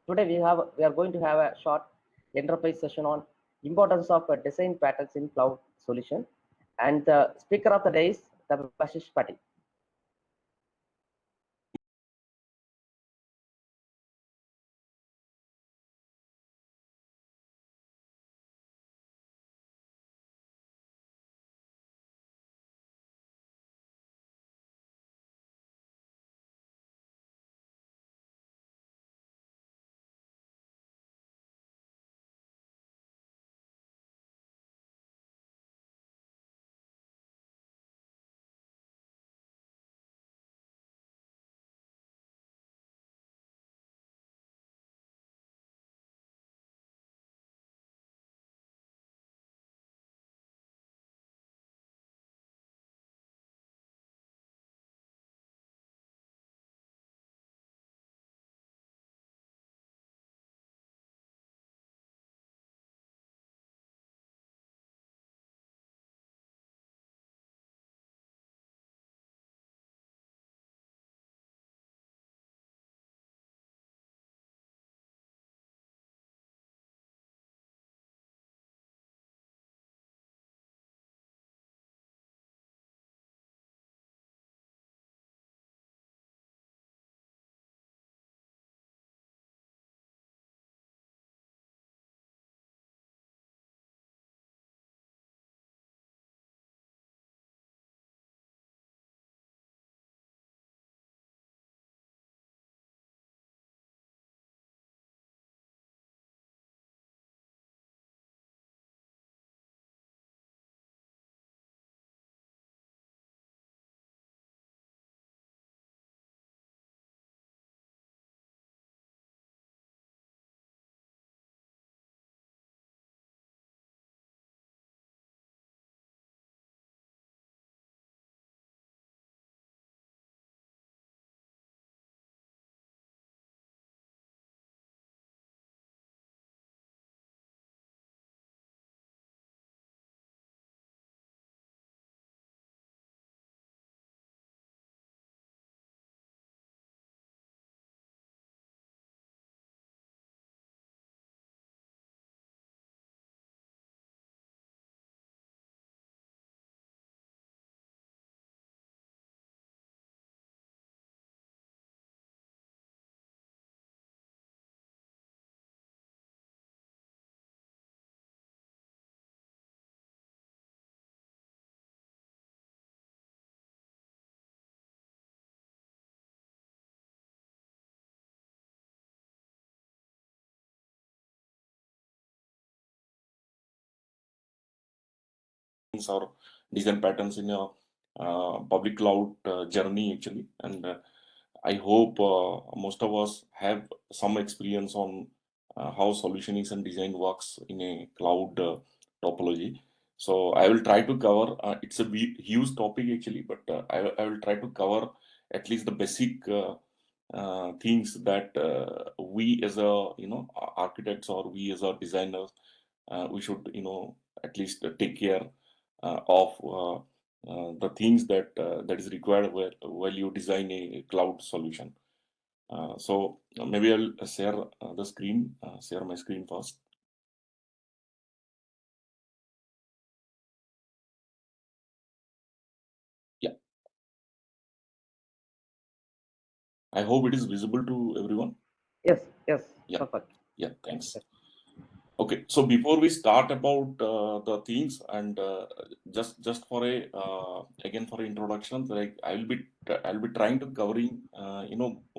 Today we are going to have a short enterprise session on importance of design patterns in cloud solution, and the speaker of the day is the Bashish Patil. Or design patterns in a public cloud journey actually, and I hope most of us have some experience on how solutioning and design works in a cloud topology. So I will try to cover, it's a huge topic actually, but I will try to cover at least the basic things that we as a architects, or we as a designers, we should at least take care of the things that is required while you design a cloud solution. So maybe I'll share the screen, share my screen first. Yeah, I hope it is visible to everyone. Yes, yes, Yeah, perfect. yeah, thanks. Okay, so before we start about the things, and just for a again for introduction, like I'll be trying to covering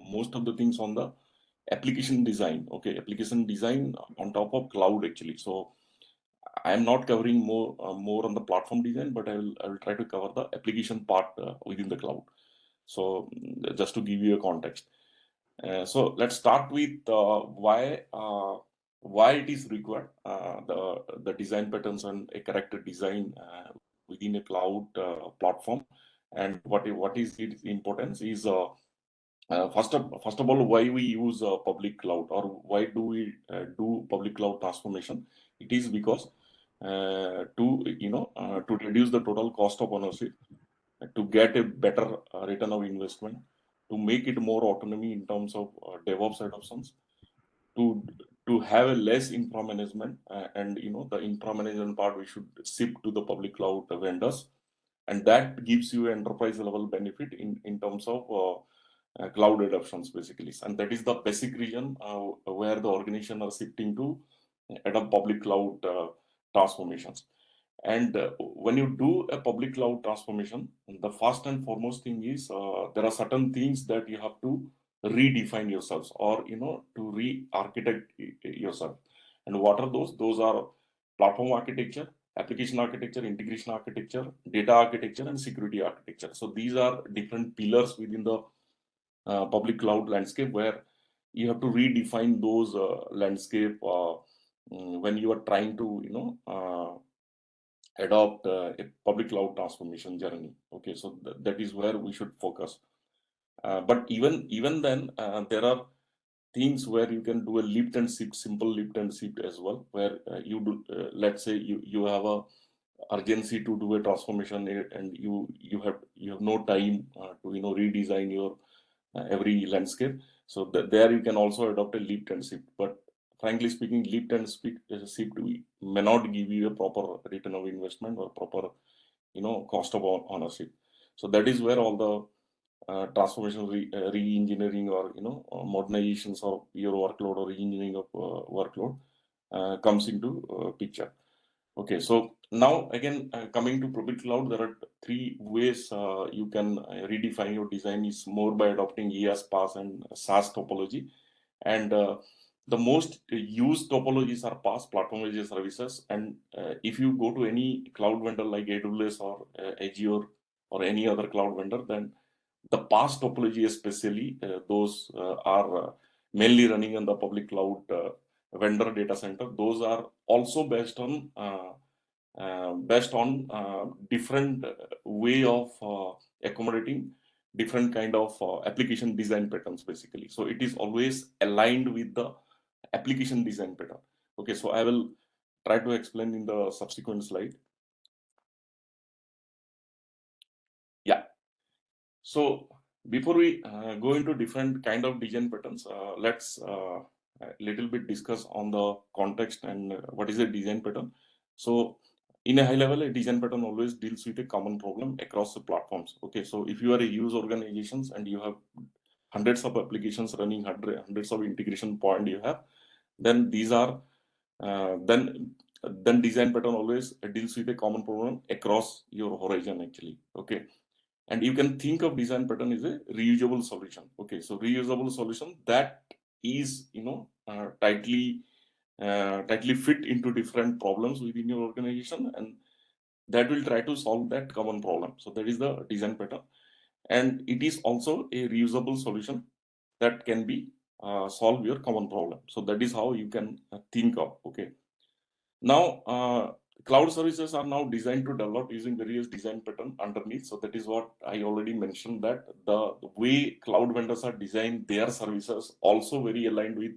most of the things on the application design. Okay, application design on top of cloud actually. So I am not covering more on the platform design, but I will try to cover the application part within the cloud. So just to give you a context. So let's start with why it is required, the design patterns and a correct design within a cloud platform, and what is its importance is first of all, why we use public cloud, or why do we do public cloud transformation. It is because to reduce the total cost of ownership, to get a better return of investment, to make it more autonomy in terms of DevOps adoptions, to have a less infra management, and the infra management part we should ship to the public cloud vendors, and that gives you enterprise level benefit in terms of cloud adoptions basically, and that is the basic reason where the organization are shifting to adopt public cloud transformations. And when you do a public cloud transformation, the first and foremost thing is there are certain things that you have to redefine yourselves, or to re-architect yourself. And what are those? Those are platform architecture, application architecture, integration architecture, data architecture, and security architecture. So these are different pillars within the public cloud landscape, where you have to redefine those landscape when you are trying to adopt a public cloud transformation journey. Okay, so that is where we should focus. But even then, there are things where you can do a lift and shift, simple lift and shift as well, where you do, let's say you have a urgency to do a transformation, and you have no time to redesign your every landscape. So there you can also adopt a lift and shift. But frankly speaking, lift and shift may not give you a proper return of investment or proper cost of ownership. So that is where all the transformation, re-engineering, or modernizations of your workload, or re-engineering of workload comes into picture. Okay, so now again, coming to public cloud, there are three ways you can redefine your design. Is more by adopting EAS, PaaS, and SaaS topology. And the most used topologies are PaaS, platform as a services. And if you go to any cloud vendor like AWS or Azure or any other cloud vendor, then the PaaS topology especially, those are mainly running on the public cloud vendor data center. Those are also based on different way of accommodating different kind of application design patterns basically. So it is always aligned with the application design pattern. Okay, so I will try to explain in the subsequent slide. Yeah. So before we go into different kind of design patterns, let's a little bit discuss on the context and what is a design pattern. So in a high level, a design pattern always deals with a common problem across the platforms. Okay, so if you are a user organizations and you have hundreds of applications running, hundreds of integration point you have, then these are then design pattern always deals with a common problem across your horizon actually. Okay, and you can think of design pattern as a reusable solution. Okay, so reusable solution that is tightly fit into different problems within your organization, and that will try to solve that common problem. So that is the design pattern, and it is also a reusable solution that can be solve your common problem. So that is how you can think of. Okay, now cloud services are now designed to develop using various design pattern underneath. So that is what I already mentioned, that the way cloud vendors are designed their services also very aligned with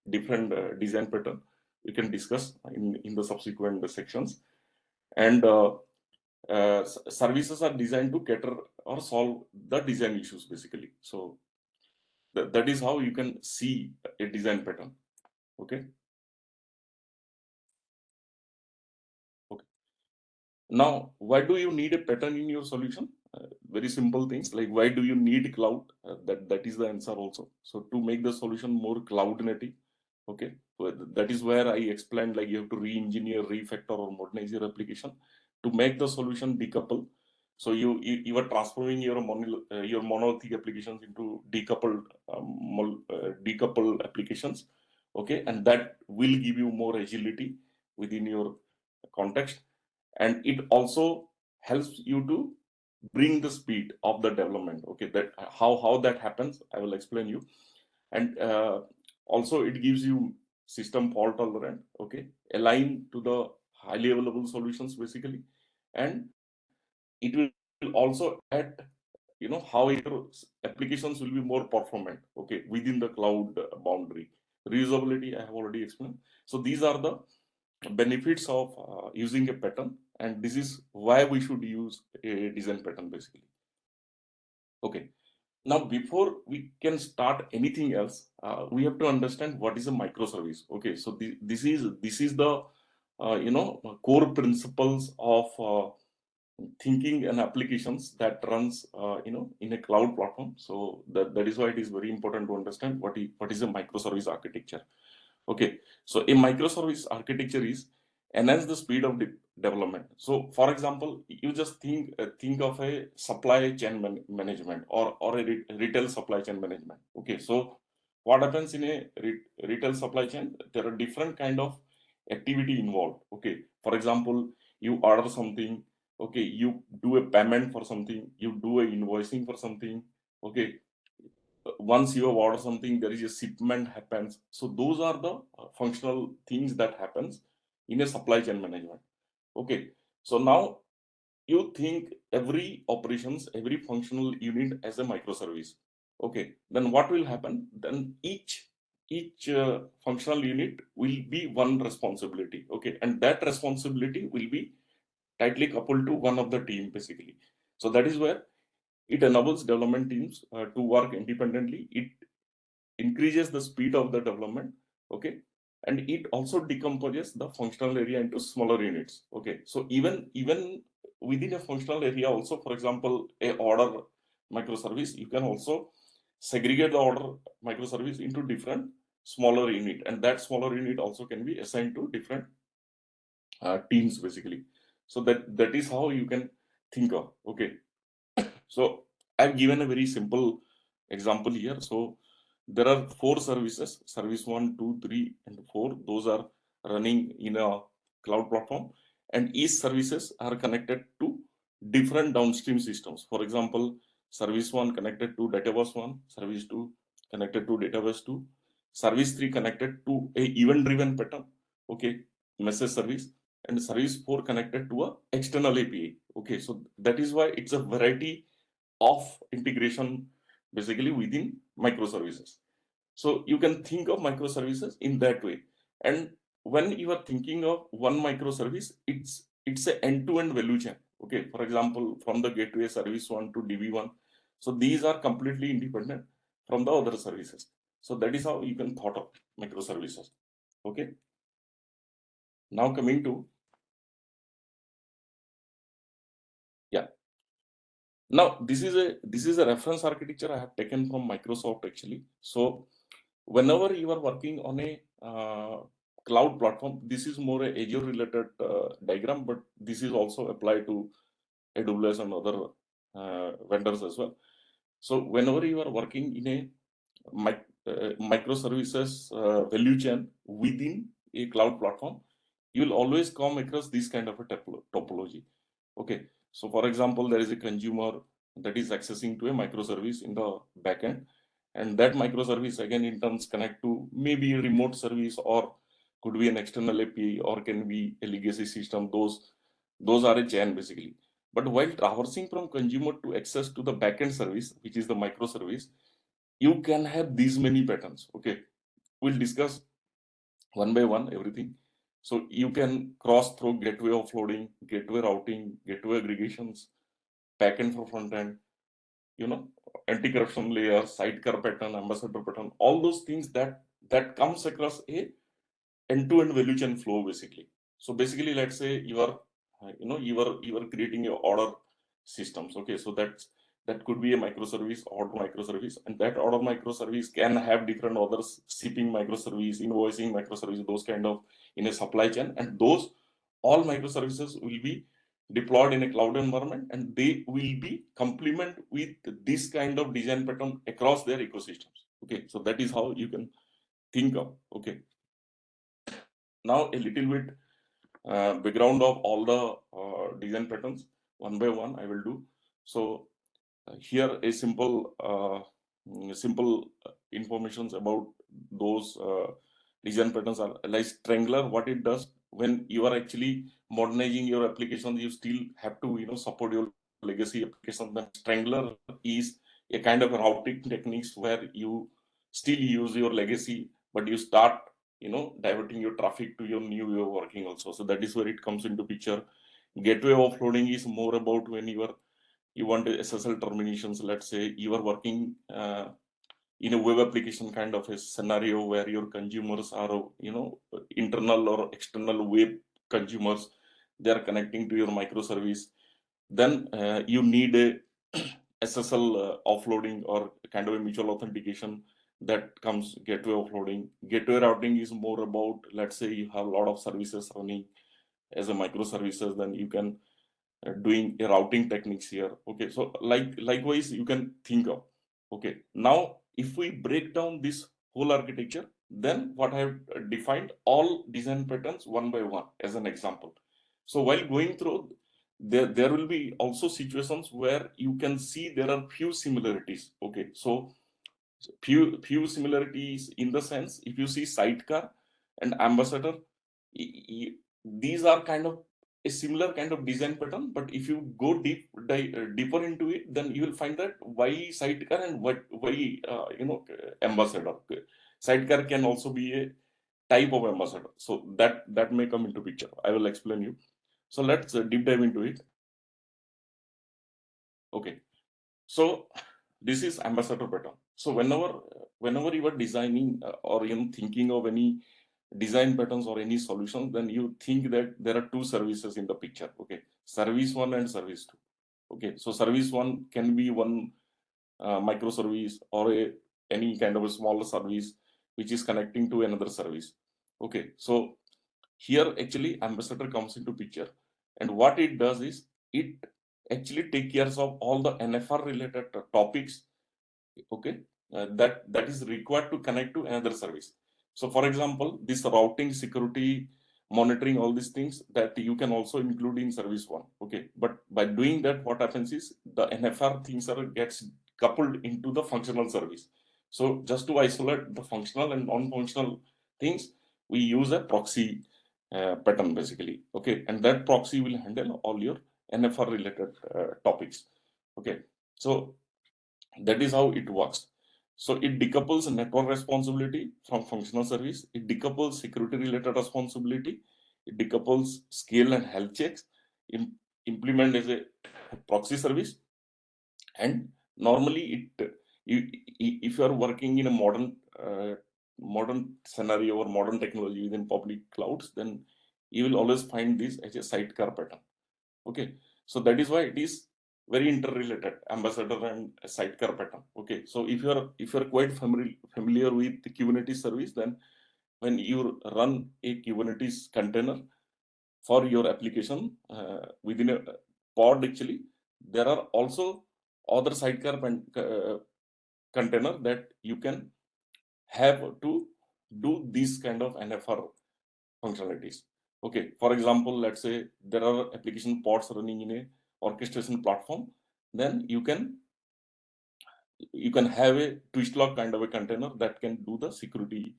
different design pattern. We can discuss in the subsequent sections. And services are designed to cater or solve the design issues basically. So that is how you can see a design pattern. Okay. Okay. Now, why do you need a pattern in your solution? Very simple things like, why do you need cloud? That is the answer also. So to make the solution more cloud native. Okay, so that is where I explained, like you have to re-engineer, refactor, or modernize your application to make the solution decouple. So you are transforming your monolithic applications into decoupled applications. Okay, and that will give you more agility within your context, and it also helps you to bring the speed of the development. Okay, that how that happens, I will explain you. And also it gives you system fault tolerant. Okay, align to the highly available solutions basically, and it will also add how your applications will be more performant. Okay, within the cloud boundary. Reusability I have already explained. So these are the benefits of using a pattern, and this is why we should use a design pattern basically. Okay, Now, before we can start anything else, we have to understand what is a microservice. Okay, so this is the core principles of thinking and applications that runs in a cloud platform. So that is why it is very important to understand what is a microservice architecture. Okay, so a microservice architecture is enhance the speed of development. So, for example, you just think of a supply chain management or a retail supply chain management. Okay, so what happens in a retail supply chain? There are different kind of activity involved. Okay, for example, you order something. Okay, you do a payment for something. You do a invoicing for something. Okay, once you have ordered something, there is a shipment happens. So those are the functional things that happens in a supply chain management. Okay, so now you think every operations, every functional unit as a microservice. Okay, then what will happen? Then each functional unit will be one responsibility. Okay, and that responsibility will be tightly coupled to one of the team basically. So that is where it enables development teams to work independently. It increases the speed of the development. Okay, and it also decomposes the functional area into smaller units. Okay, so even within a functional area also, for example, a order microservice, you can also segregate the order microservice into different smaller unit, and that smaller unit also can be assigned to different teams basically. So that is how you can think of. Okay, so I've given a very simple example here. So there are 4 services: service 1, 2, 3, and 4. Those are running in a cloud platform, and each services are connected to different downstream systems. For example, service 1 connected to database 1, service 2 connected to database 2, service 3 connected to a event driven pattern. Okay, message service, and service 4 connected to a external API. Okay, so that is why it's a variety of integration basically within microservices. So you can think of microservices in that way. And when you are thinking of one microservice, it's a end-to-end value chain. Okay, for example, from the gateway service 1 to DB1. So these are completely independent from the other services. So that is how you can thought of microservices. Okay. Now coming to, yeah. Now this is a reference architecture I have taken from Microsoft actually. So whenever you are working on a cloud platform, this is more a Azure related diagram, but this is also applied to AWS and other vendors as well. So whenever you are working in a microservices value chain within a cloud platform, you will always come across this kind of a topology. Okay, so for example, there is a consumer that is accessing to a microservice in the backend, and that microservice again in turns connect to maybe a remote service, or could be an external API, or can be a legacy system. Those are a chain basically. But while traversing from consumer to access to the backend service, which is the microservice, you can have these many patterns. Okay, we'll discuss one by one everything. So you can cross through gateway offloading, gateway routing, gateway aggregations, backend for front end, anti-corruption layer, sidecar pattern, ambassador pattern, all those things that comes across a end-to-end value chain flow basically. So basically, let's say you are creating your order systems. Okay, so that could be a microservice, order microservice, and that order microservice can have different others: shipping microservice, invoicing microservice, those kind of in a supply chain, and those all microservices will be deployed in a cloud environment, and they will be complement with this kind of design pattern across their ecosystems. Okay, so that is how you can think of. Okay, now a little bit background of all the design patterns one by one I will do. So here a simple informations about those design patterns are like Strangler. What it does, when you are actually modernizing your applications, you still have to support your legacy application. Then Strangler is a kind of routing techniques where you still use your legacy, but you start diverting your traffic to your new way of working also. So that is where it comes into picture. Gateway offloading is more about when you are you want SSL terminations. Let's say you are working in a web application kind of a scenario where your consumers are, internal or external web consumers. They are connecting to your microservice. Then you need a SSL offloading or kind of a mutual authentication that comes gateway offloading. Gateway routing is more about, let's say you have a lot of services running as a microservices, then you can doing a routing techniques here. Okay, so likewise you can think of. Okay, now if we break down this whole architecture, then what I have defined all design patterns one by one as an example. So while going through, there will be also situations where you can see there are few similarities. Okay, so few similarities in the sense, if you see sidecar and ambassador, these are kind of a similar kind of design pattern, but if you go deeper into it, then you will find that why sidecar and why ambassador. Sidecar can also be a type of ambassador, so that may come into picture. I will explain you. So let's deep dive into it. Okay, so this is ambassador pattern. So whenever you are designing or thinking of any design patterns or any solutions, then you think that there are two services in the picture. Okay, service one and service two. Okay, so service one can be one microservice or any kind of a smaller service which is connecting to another service. Okay, so here actually ambassador comes into picture, and what it does is it actually take care of all the NFR related topics. Okay, that is required to connect to another service. So for example, this routing, security, monitoring, all these things that you can also include in service one. Okay, but by doing that, what happens is the NFR things are gets coupled into the functional service. So just to isolate the functional and non-functional things, we use a proxy pattern basically. Okay, and that proxy will handle all your NFR related topics. Okay, so that is how it works. So it decouples network responsibility from functional service. It decouples security related responsibility. It decouples scale and health checks. Implement as a proxy service. And normally if you are working in a modern scenario or modern technology within public clouds, then you will always find this as a sidecar pattern. Okay, so that is why it is very interrelated, ambassador and sidecar pattern. Okay, so if you're quite familiar with the Kubernetes service, then when you run a Kubernetes container for your application within a pod, actually there are also other sidecar container that you can have to do this kind of NFR functionalities. Okay, for example, let's say there are application pods running in a orchestration platform, then you can have a twist lock kind of a container that can do the security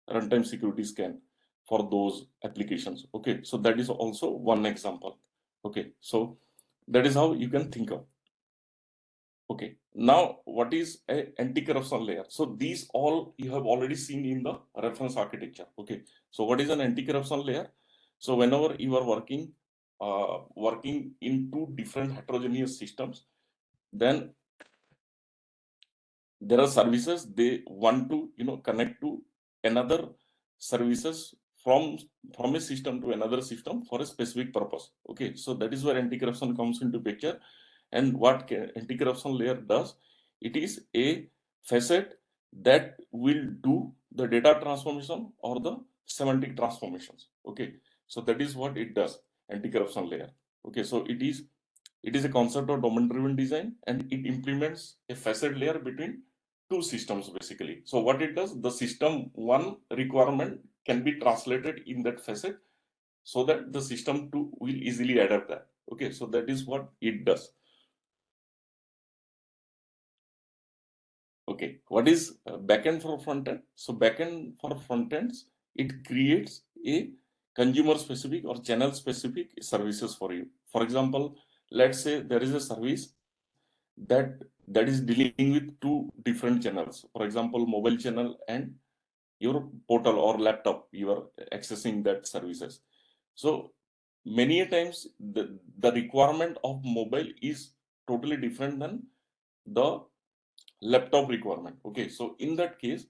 runtime security scan for those applications. Okay, so that is also one example. Okay, so that is how you can think of. Okay, now what is a anti-corruption layer? So these all you have already seen in the reference architecture. Okay, so what is an anti-corruption layer? So whenever you are working in two different heterogeneous systems, then there are services they want to connect to another services from a system to another system for a specific purpose. Okay, so that is where anti-corruption comes into picture. And what anti-corruption layer does, it is a facet that will do the data transformation or the semantic transformations. Okay, so that is what it does, anti-corruption layer. Okay, so it is a concept of domain driven design, and it implements a facet layer between two systems basically. So what it does, the system one requirement can be translated in that facet so that the system two will easily adapt that. Okay, so that is what it does. Okay, what is backend for frontend? So backend for frontends, it creates a consumer specific or channel specific services for you. For example, let's say there is a service that is dealing with two different channels. For example, mobile channel and your portal or laptop, you are accessing that services. So many a times the requirement of mobile is totally different than the laptop requirement. Okay, so in that case,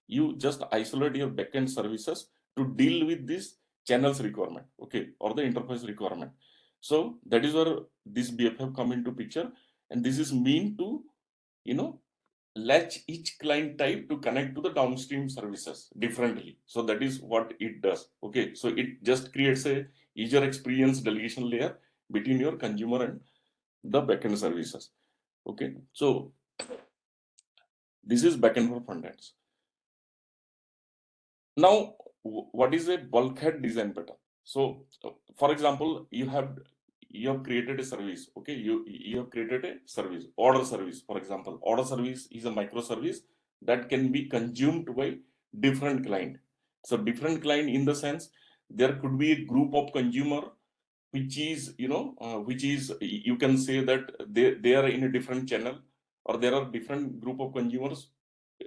you just isolate your backend services to deal with this channels requirement, okay, or the interface requirement. So that is where this BFF come into picture, and this is mean to, you know, latch each client type to connect to the downstream services differently. So that is what it does. Okay, so it just creates a user experience delegation layer between your consumer and the backend services. Okay, so this is backend for front ends. Now, what is a bulkhead design pattern? So, for example, you have created a service. Okay, you have created a service, order service. For example, order service is a microservice that can be consumed by different client. So, different client in the sense there could be a group of consumer which is, which is, you can say that they are in a different channel, or there are different group of consumers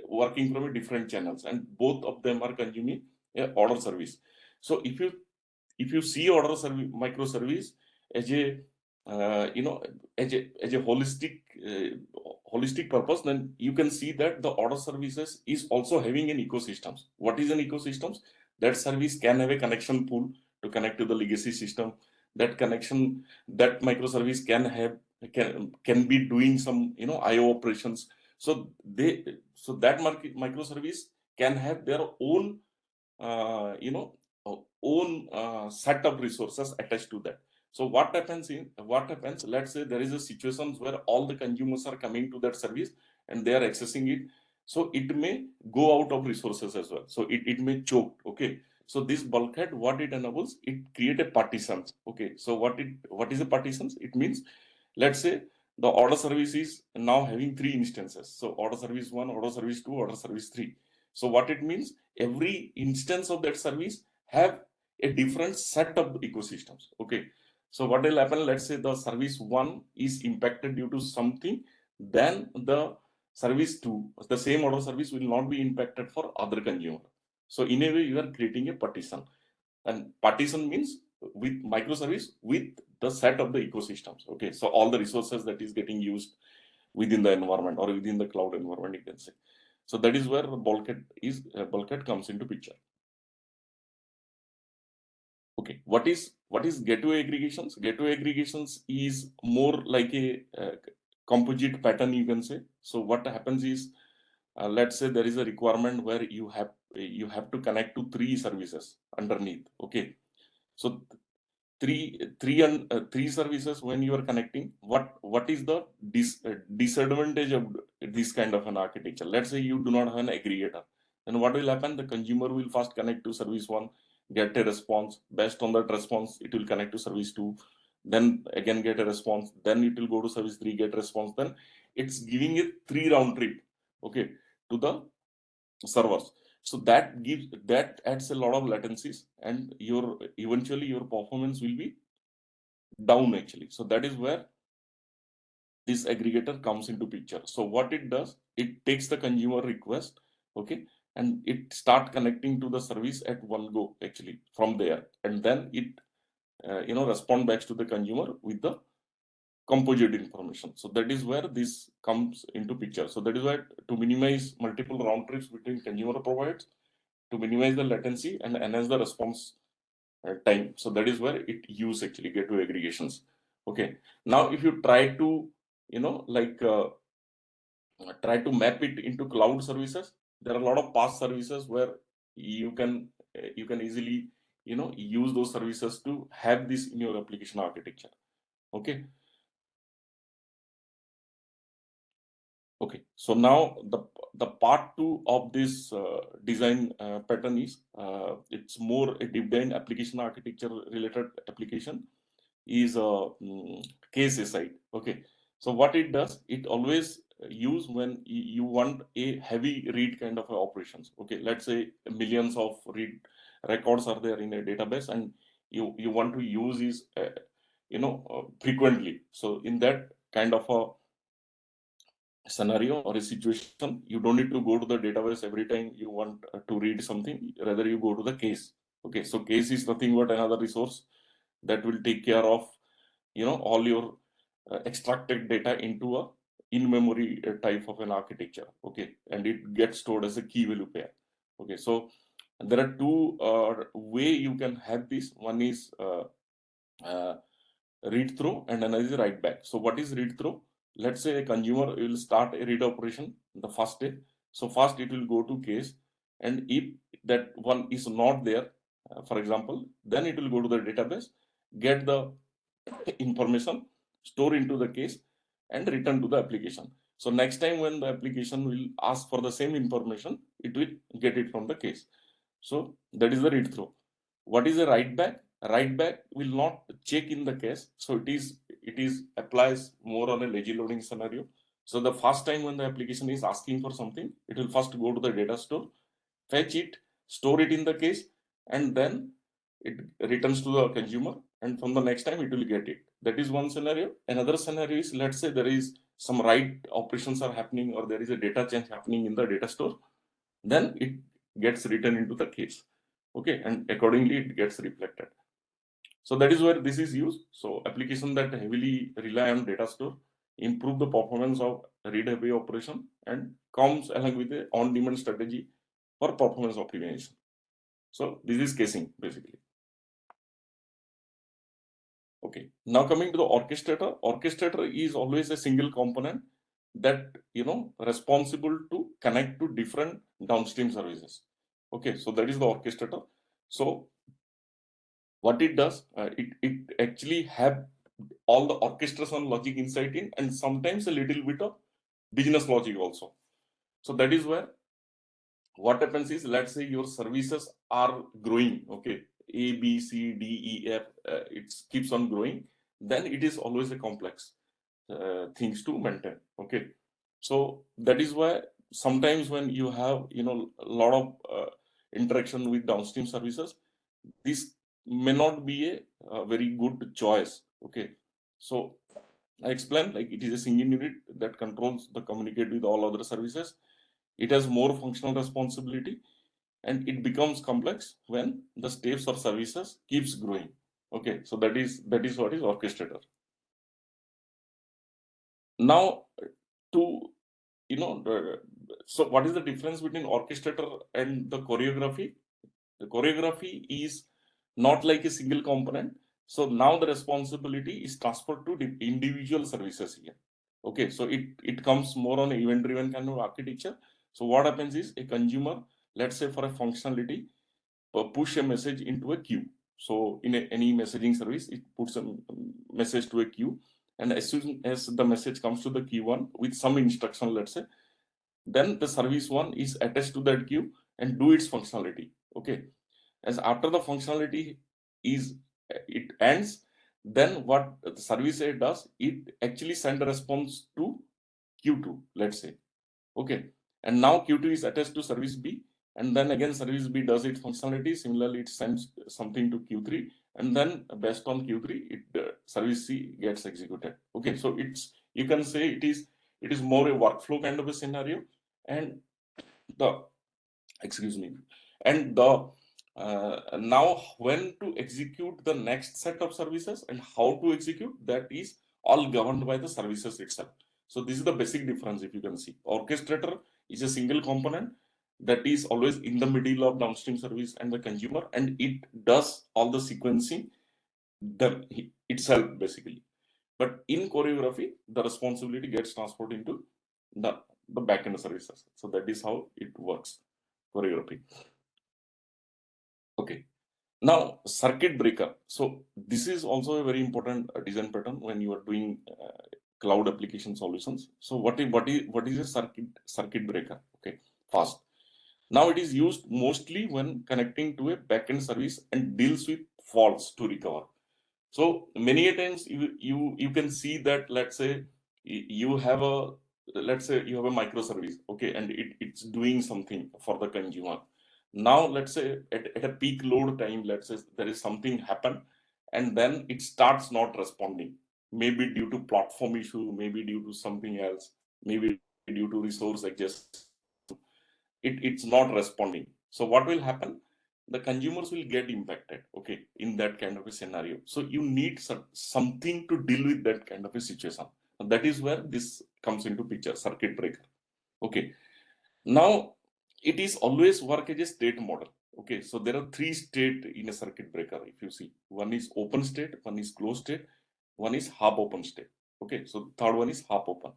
working from a different channels, and both of them are consuming a order service. So if you see order service microservice as a as a holistic purpose, then you can see that the order services is also having an ecosystem. What is an ecosystem? That service can have a connection pool to connect to the legacy system. That connection, that microservice can be doing some IO operations. So that microservice can have their own uh, you know own set of resources attached to that. So what happens, let's say there is a situation where all the consumers are coming to that service and they are accessing it, so it may go out of resources as well, so it may choke. Okay, so this bulkhead, what it enables, it create a partitions. Okay, so what is a partitions? It means, let's say the order service is now having 3 instances. So order service 1, order service 2, order service 3. So what it means, every instance of that service have a different set of ecosystems. Okay, so what will happen, let's say the service 1 is impacted due to something, then the service 2, the same order service, will not be impacted for other consumer. So in a way you are creating a partition, and partition means with microservice with the set of the ecosystems. Okay, so all the resources that is getting used within the environment or within the cloud environment, you can say. So that is where bulkhead comes into picture. Okay, what is gateway aggregations? Gateway aggregations is more like a composite pattern, you can say. So what happens is, let's say there is a requirement where you have to connect to 3 services underneath. Okay, so three services when you are connecting. What is the disadvantage of this kind of an architecture? Let's say you do not have an aggregator, then what will happen? The consumer will first connect to service 1, get a response. Based on that response, it will connect to service 2, then again get a response, then it will go to service 3, get a response. Then it's giving a 3 round trip, okay, to the servers. So that adds a lot of latencies, and eventually your performance will be down actually. So that is where this aggregator comes into picture. So what it does, it takes the consumer request, okay, and it start connecting to the service at one go actually from there, and then it respond back to the consumer with the composite information. So that is where this comes into picture. So that is why, to minimize multiple round trips between consumer providers, to minimize the latency and enhance the response time. So that is where it use actually gateway aggregations. Okay. Now, if you try to, try to map it into cloud services, there are a lot of PaaS services where you can easily, use those services to have this in your application architecture. Okay. Okay, so now the part 2 of this design pattern is, it's more a deep dive application architecture related application, is case aside. Okay, so what it does, it always use when you want a heavy read kind of operations. Okay, let's say millions of read records are there in a database, and you want to use is frequently. So in that kind of a scenario or a situation, you don't need to go to the database every time you want to read something. Rather, you go to the case. Okay, so case is nothing but another resource that will take care of all your extracted data into a in-memory type of an architecture, okay, and it gets stored as a key value pair. Okay, so there are two way you can have this. One is read through and another is write back. So what is read through? Let's say a consumer will start a read operation the first day. So first it will go to case, and if that one is not there, for example, then it will go to the database, get the information, store into the case, and return to the application. So next time when the application will ask for the same information, it will get it from the case. So that is the read through. What is a write back? Write back will not check in the case. So it is applies more on a lazy loading scenario. So the first time when the application is asking for something, it will first go to the data store, fetch it, store it in the case, and then it returns to the consumer, and from the next time it will get it. That is one scenario. Another scenario is, let's say there is some write operations are happening, or there is a data change happening in the data store, then it gets written into the case, okay, and accordingly it gets reflected. So that is where this is used. So application that heavily rely on data store improve the performance of read heavy operation and comes along with a on-demand strategy for performance optimization. So this is casing basically. Okay, now coming to the orchestrator. Orchestrator is always a single component that, you know, responsible to connect to different downstream services. Okay, so that is the orchestrator. So what it does, it actually have all the orchestration logic inside in, and sometimes a little bit of business logic also. So that is where what happens is, let's say your services are growing, okay, A, B, C, D, E, F, it keeps on growing, then it is always a complex things to maintain, okay. So that is why sometimes when you have, you know, a lot of interaction with downstream services, this may not be a very good choice, okay. So I explained, like, it is a single unit that controls the communicate with all other services. It has more functional responsibility, and it becomes complex when the steps or services keeps growing. Okay, so that is what is orchestrator. Now, to, you know, so what is the difference between orchestrator and the choreography? The choreography is not like a single component. So now the responsibility is transferred to the individual services here. Okay, so it comes more on event driven kind of architecture. So what happens is, a consumer, let's say for a functionality, push a message into a queue. So in any messaging service, it puts a message to a queue, and as soon as the message comes to the queue one with some instruction, let's say, then the service one is attached to that queue and do its functionality. Okay, as after the functionality is it ends, then what the service A does, it actually send a response to Q2, let's say. Okay, and now Q2 is attached to service B, and then again service B does its functionality. Similarly, it sends something to Q3, and then based on Q3, service C gets executed. Okay, so it's, you can say it is more a workflow kind of a scenario, and the, excuse me, and the now when to execute the next set of services and how to execute, that is all governed by the services itself. So this is the basic difference. If you can see, orchestrator is a single component that is always in the middle of downstream service and the consumer, and it does all the sequencing itself basically. But in choreography, the responsibility gets transferred into the backend services. So that is how it works, choreography. Okay. Now, circuit breaker. So this is also a very important design pattern when you are doing cloud application solutions. So what is a circuit breaker? Okay, fast. Now it is used mostly when connecting to a backend service and deals with faults to recover. So many a times you can see that, let's say you have a, let's say you have a microservice, okay, and it's doing something for the consumer. Now let's say at a peak load time, let's say there is something happen, and then it starts not responding, maybe due to platform issue, maybe due to something else, maybe due to resource adjustment. It's not responding. So what will happen? the consumers will get impacted, okay, in that kind of a scenario. So you need something to deal with that kind of a situation. And that is where this comes into picture, circuit breaker. Okay. Now, it is always work as a state model. Okay, so there are 3 states in a circuit breaker. If you see, one is open state, one is closed state, one is half open state. Okay, so the third one is half open.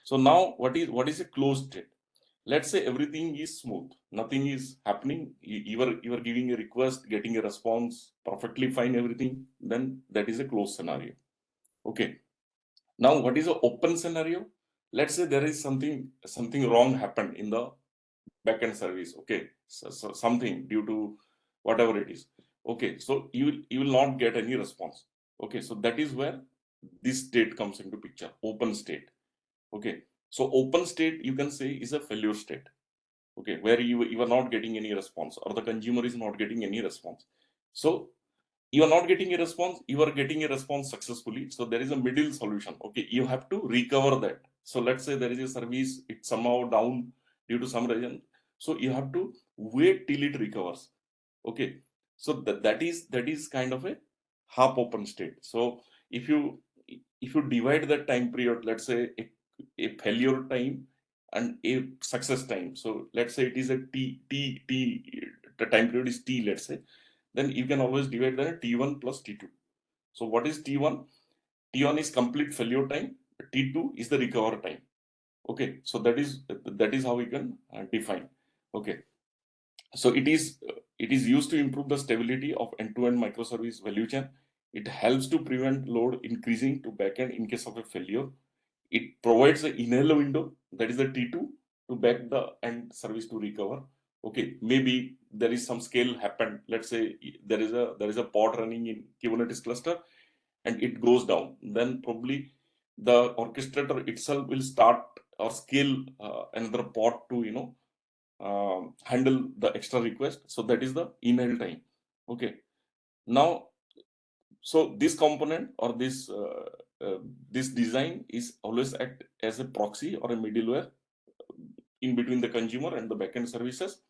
So now, what is a closed state? Let's say everything is smooth, nothing is happening. You are giving a request, getting a response, perfectly fine, everything. Then that is a closed scenario. Okay. Now, what is an open scenario? Let's say there is something wrong happened in the backend service. Okay, so something due to whatever it is. Okay, so you will not get any response. Okay, so that is where this state comes into picture, open state. Okay, so open state you can say is a failure state. Okay, where you are not getting any response, or the consumer is not getting any response. So you are not getting a response, you are getting a response successfully. So there is a middle solution. Okay, you have to recover that. So let's say there is a service, it's somehow down due to some reason. So you have to wait till it recovers. Okay, so that is kind of a half open state. So if you divide that time period, let's say a failure time and a success time. So let's say it is a the time period is T, let's say, then you can always divide that T1 plus T2. So what is T1? T1 is complete failure time. T2 is the recover time. Okay, so that is how we can define. Okay, so it is used to improve the stability of end-to-end microservice value chain. It helps to prevent load increasing to backend in case of a failure. It provides an inhaler window, that is the T2, to back the end service to recover. Okay, maybe there is some scale happened. Let's say there is a pod running in Kubernetes cluster and it goes down. Then probably the orchestrator itself will start or scale another pod to handle the extra request. So that is the inhale time. Okay. Now, so this component or this design is always act as a proxy or a middleware in between the consumer and the backend services.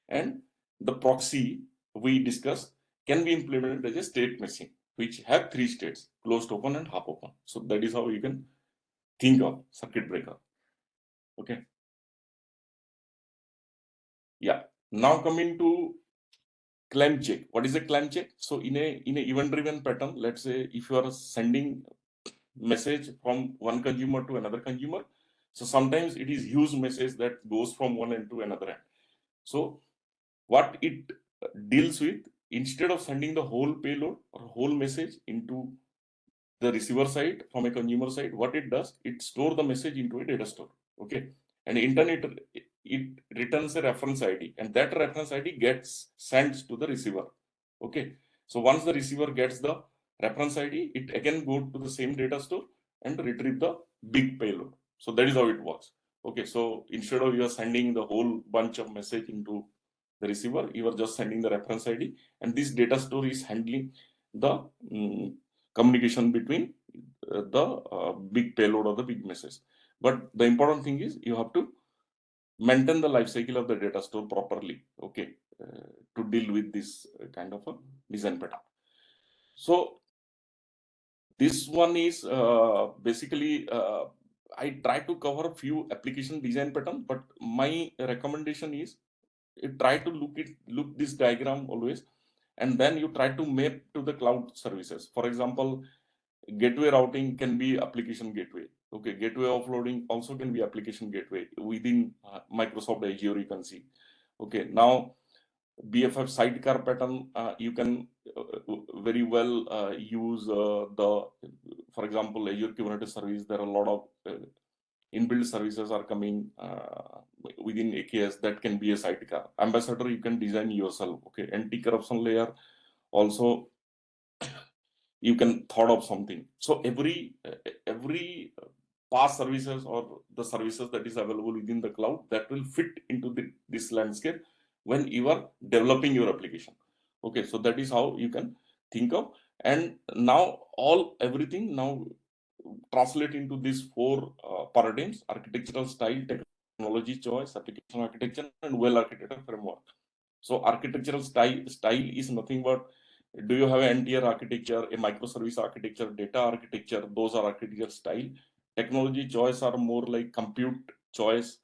And the proxy we discussed can be implemented as a state machine, which have 3 states, closed, open, and half open. So that is how you can think of circuit breaker. Okay. Yeah. Now coming to clamp check. What is a clamp check? So in a event-driven pattern, let's say if you are sending message from one consumer to another consumer, so sometimes it is huge message that goes from one end to another end. So what it deals with, instead of sending the whole payload or whole message into the receiver side from a consumer side, what it does, it store the message into a data store. Okay, and in turn it returns a reference ID, and that reference ID gets sent to the receiver. Okay, so once the receiver gets the reference ID, it again go to the same data store and retrieve the big payload. So that is how it works. Okay, so instead of you are sending the whole bunch of message into the receiver, you are just sending the reference ID, and this data store is handling the communication between the big payload or the big message. But the important thing is you have to maintain the life cycle of the data store properly, okay, to deal with this kind of a design pattern. So this one is basically I try to cover a few application design pattern, but my recommendation is you try to look this diagram always, and then you try to map to the cloud services. For example, gateway routing can be application gateway. Okay, gateway offloading also can be application gateway within Microsoft Azure, you can see. Okay, now BFF sidecar pattern, you can very well use for example, Azure Kubernetes service. There are a lot of inbuilt services are coming within AKS that can be a sidecar. Ambassador, you can design yourself. Okay, anti-corruption layer also you can thought of something. So every past services or the services that is available within the cloud that will fit into this landscape when you are developing your application. Okay, so that is how you can think of. And now everything now translate into these 4 paradigms: architectural style, technology choice, application architecture, and well architected framework. So architectural style is nothing but, do you have an NTR architecture, a microservice architecture, data architecture? Those are architecture style. Technology choice are more like compute choice,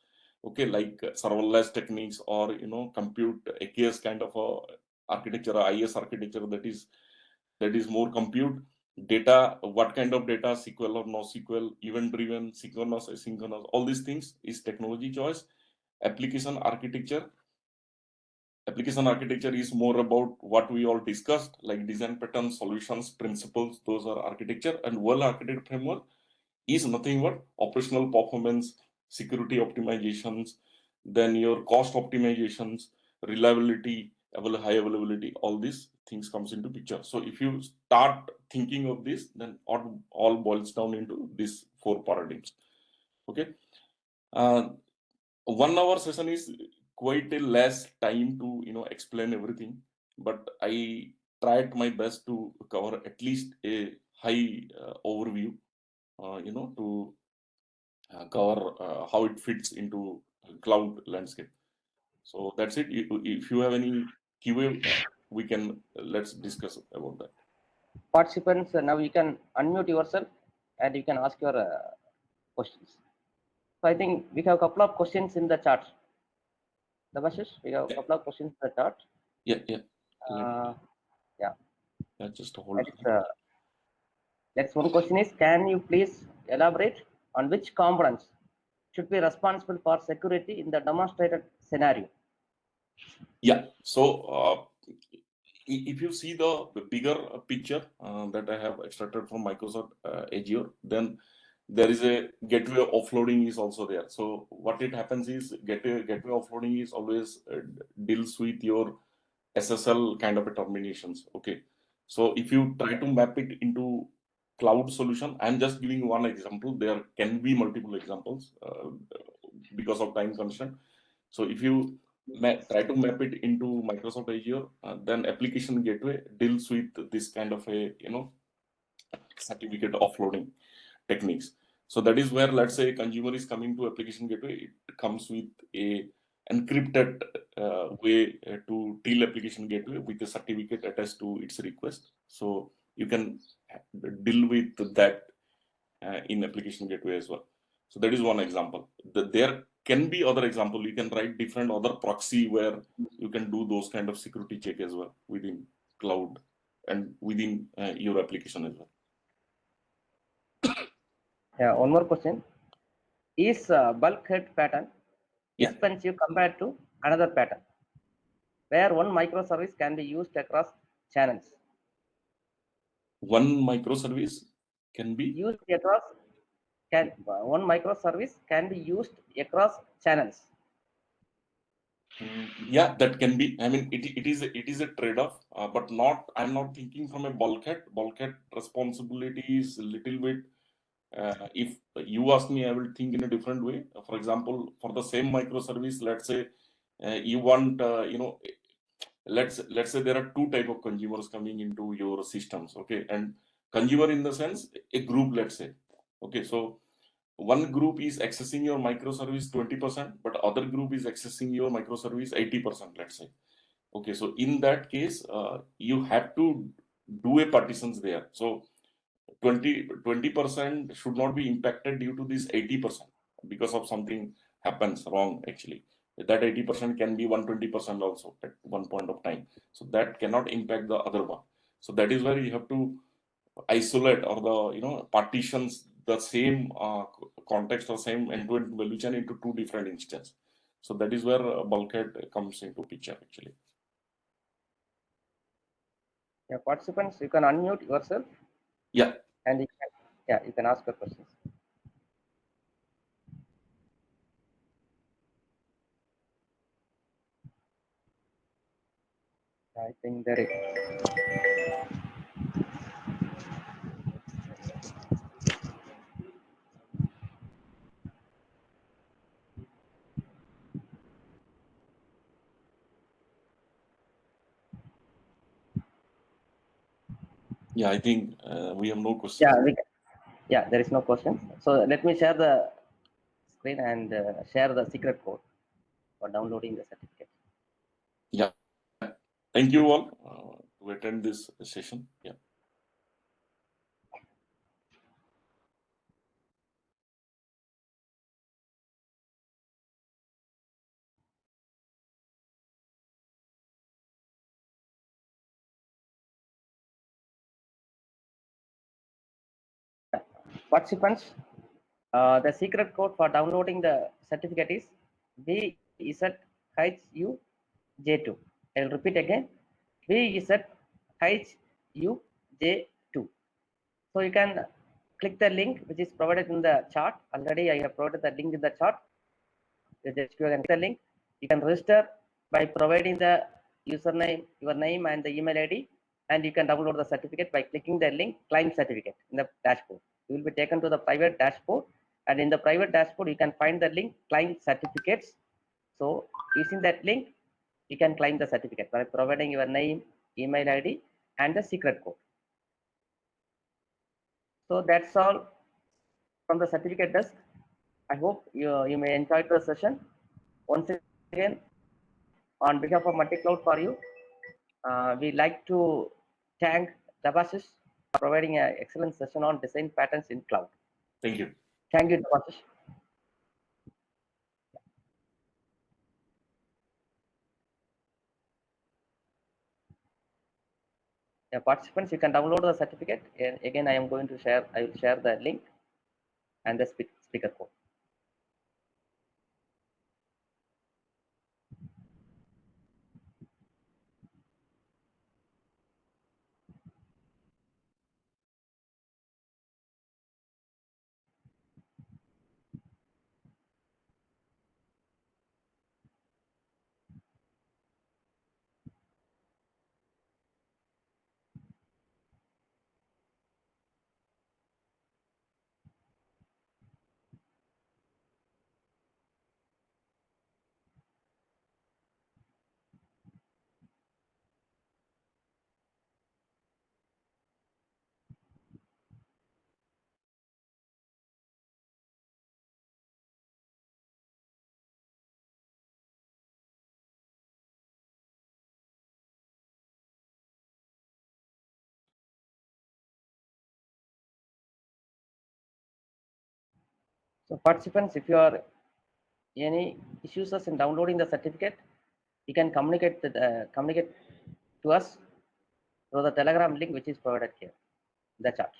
okay, like serverless techniques, or compute AKS kind of a architecture, or IS architecture, that is more compute. Data, what kind of data, SQL or no SQL, event driven, synchronous, asynchronous, all these things is technology choice. Application architecture is more about what we all discussed, like design patterns, solutions, principles. Those are architecture. And world architecture framework is nothing but operational performance, security optimizations, then your cost optimizations, reliability, high availability, all these things comes into picture. So if you start thinking of this, then all boils down into these 4 paradigms. Okay. 1 hour session is quite a less time to explain everything, but I tried my best to cover at least a high overview, to cover how it fits into cloud landscape. So that's it. If you have any QA, we can let's discuss about that. Participants, now you can unmute yourself and you can ask your questions. So I think we have a couple of questions in the chat. Devashish, we have a couple of questions in the chat. Yeah. Yeah. Just hold. That's one question is, can you please elaborate on which components should be responsible for security in the demonstrated scenario? Yeah. So if you see the bigger picture that I have extracted from Microsoft Azure, then there is a gateway offloading is also there. So what it happens is gateway offloading is always deals with your SSL kind of a terminations. Okay. So if you try to map it into cloud solution, I'm just giving one example. There can be multiple examples because of time constraint. So if you try to map it into Microsoft Azure, then application gateway deals with this kind of a certificate offloading techniques. So that is where, let's say, consumer is coming to application gateway, it comes with a encrypted way to deal application gateway with a certificate attached to its request. So you can deal with that in application gateway as well. So that is one example. There can be other example. You can write different other proxy where you can do those kind of security check as well within cloud and within your application as well. Yeah, one more question. Is bulkhead pattern expensive compared to another pattern where one microservice can be used across channels? One microservice can be used across one microservice can be used across channels. Yeah, that can be. I mean, it is a trade-off, but not. I'm not thinking from a bulkhead. Bulkhead responsibility is a little bit. If you ask me, I will think in a different way. For example, for the same microservice, let's say you want, let's say there are 2 type of consumers coming into your systems. Okay, and consumer in the sense a group. Let's say, okay, so one group is accessing your microservice 20%, but other group is accessing your microservice 80%, let's say. Okay, so in that case, you have to do a partitions there. So 20% should not be impacted due to this 80% because of something happens wrong actually. That 80% can be 120% also at one point of time. So that cannot impact the other one. So that is where you have to isolate or the partitions the same context or same end-to-end value chain into 2 different instances. So that is where bulkhead comes into picture actually. Yeah, participants, you can unmute yourself. Yeah. And you can ask your questions. I think there is. Yeah, I think we have no questions. Yeah, there is no questions. So let me share the screen and share the secret code for downloading the certificate. Yeah. Thank you all to attend this session. Yeah. Participants, the secret code for downloading the certificate is VZHUJ2. I will repeat again, VZHUJ2. So you can click the link which is provided in the chart. Already I have provided the link in the chart. You just click the link. You can register by providing the username, your name and the email ID, and you can download the certificate by clicking the link claim certificate in the dashboard. You will be taken to the private dashboard, and in the private dashboard you can find the link claim certificates. So using that link you can claim the certificate by providing your name, email ID and the secret code. So that's all from the certificate desk. I hope you may enjoy the session. Once again, on behalf of multi-cloud for you, we like to thank Devashish for providing an excellent session on design patterns in cloud. Thank you. Thank you, Devashish. Yeah, participants, you can download the certificate. And again, I am going to share. I will share the link and the speaker code. So participants, if you are any issues in downloading the certificate, you can communicate to us through the Telegram link which is provided here in the chat.